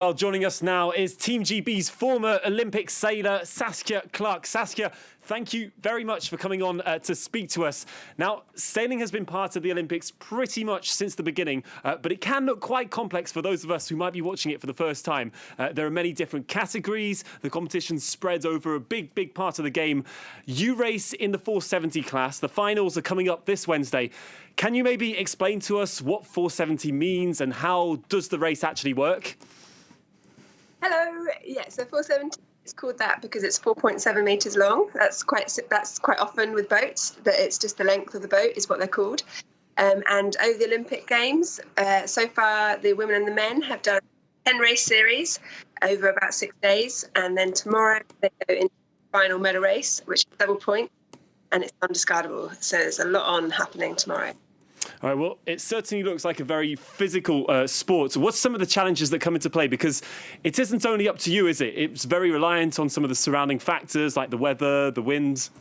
Well, joining us now is Team GB's former Olympic sailor, Saskia Clark. Saskia, thank you very much for coming on to speak to us. Now, sailing has been part of the Olympics pretty much since the beginning, but it can look quite complex for those of us who might be watching it for the first time. There are many different categories. The competition spreads over a big part of the game. You race in the 470 class. The finals are coming up this Wednesday. Can you maybe explain to us what 470 means and how does the race actually work? Hello. Yeah, so 470 is called that because it's 4.7 metres long. That's quite often with boats, that it's just the length of the boat is what they're called. And over the Olympic Games, so far the women and the men have done 10 race series over about 6 days. And then tomorrow they go into the final medal race, which is double point, and it's undiscardable. So there's a lot on happening tomorrow. All right, well, it certainly looks like a very physical sport. What's some of the challenges that come into play? Because it isn't only up to you, is it? It's very reliant on some of the surrounding factors like the weather, the winds.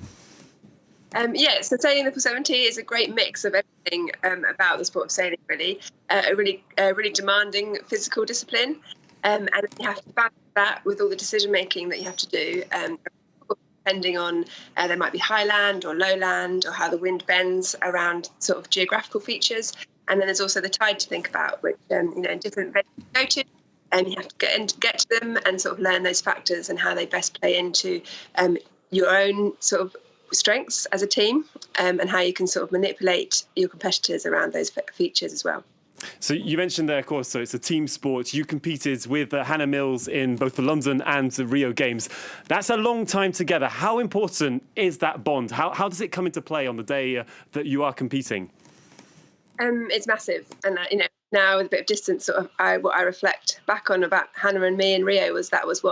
So sailing the 470 is a great mix of everything about the sport of sailing, really. A really demanding physical discipline. And you have to balance that with all the decision-making that you have to do. Depending on there might be high land or low land or how the wind bends around sort of geographical features. And then there's also the tide to think about, which, in different venues you go to, and you have to get to them and sort of learn those factors and how they best play into your own sort of strengths as a team, and how you can sort of manipulate your competitors around those features as well. So you mentioned there, of course, so it's a team sport. You competed with Hannah Mills in both the London and the Rio Games. That's a long time together. How important is that bond? How does it come into play on the day that you are competing? It's massive. And, now with a bit of distance, sort of, what I reflect back on about Hannah and me in Rio was that was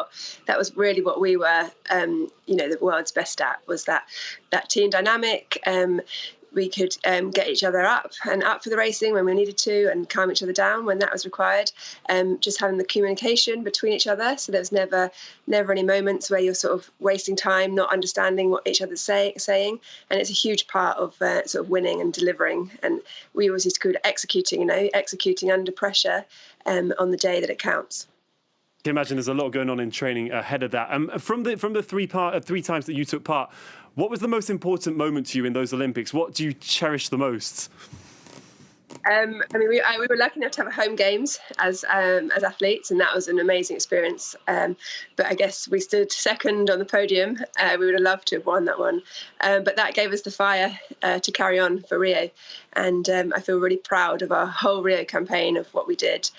really what we were, the world's best at, was that team dynamic. We could get each other up for the racing when we needed to, and calm each other down when that was required. Just having the communication between each other, so there's never any moments where you're sort of wasting time not understanding what each other's saying. And it's a huge part of sort of winning and delivering. And we always used to call it executing under pressure on the day that it counts. I can imagine there's a lot going on in training ahead of that. From the three times that you took part, what was the most important moment to you in those Olympics? What do you cherish the most? We were lucky enough to have home games as athletes, and that was an amazing experience. But I guess we stood second on the podium. We would have loved to have won that one, but that gave us the fire to carry on for Rio. And I feel really proud of our whole Rio campaign, of what we did.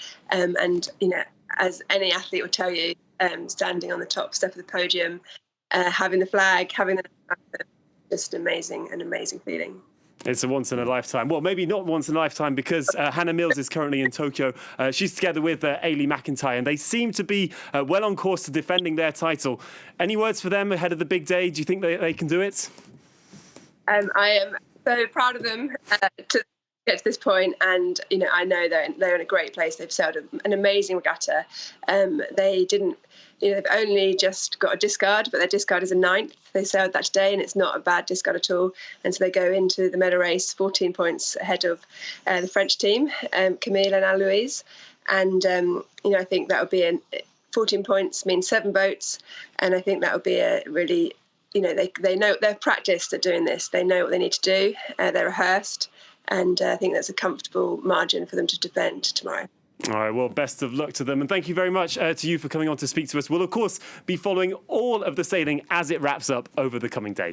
As any athlete will tell you, standing on the top step of the podium, having the flag, having the just an amazing feeling. It's a once in a lifetime. Well, maybe not once in a lifetime, because Hannah Mills is currently in Tokyo. She's together with Eilidh McIntyre, and they seem to be well on course to defending their title. Any words for them ahead of the big day? Do you think they can do it? I am so proud of them to get to this point, and I know they're in a great place. They've sailed an amazing regatta. They didn't. They've only just got a discard, but their discard is a 9th. They sailed that today, and it's not a bad discard at all. And so they go into the medal race 14 points ahead of the French team, Camille and Anne-Louise. And, I think that would be 14 points means 7 boats. And I think that would be a really, they know, they're practiced at doing this. They know what they need to do. They're rehearsed. And I think that's a comfortable margin for them to defend tomorrow. All right, well, best of luck to them. And thank you very much to you for coming on to speak to us. We'll, of course, be following all of the sailing as it wraps up over the coming days.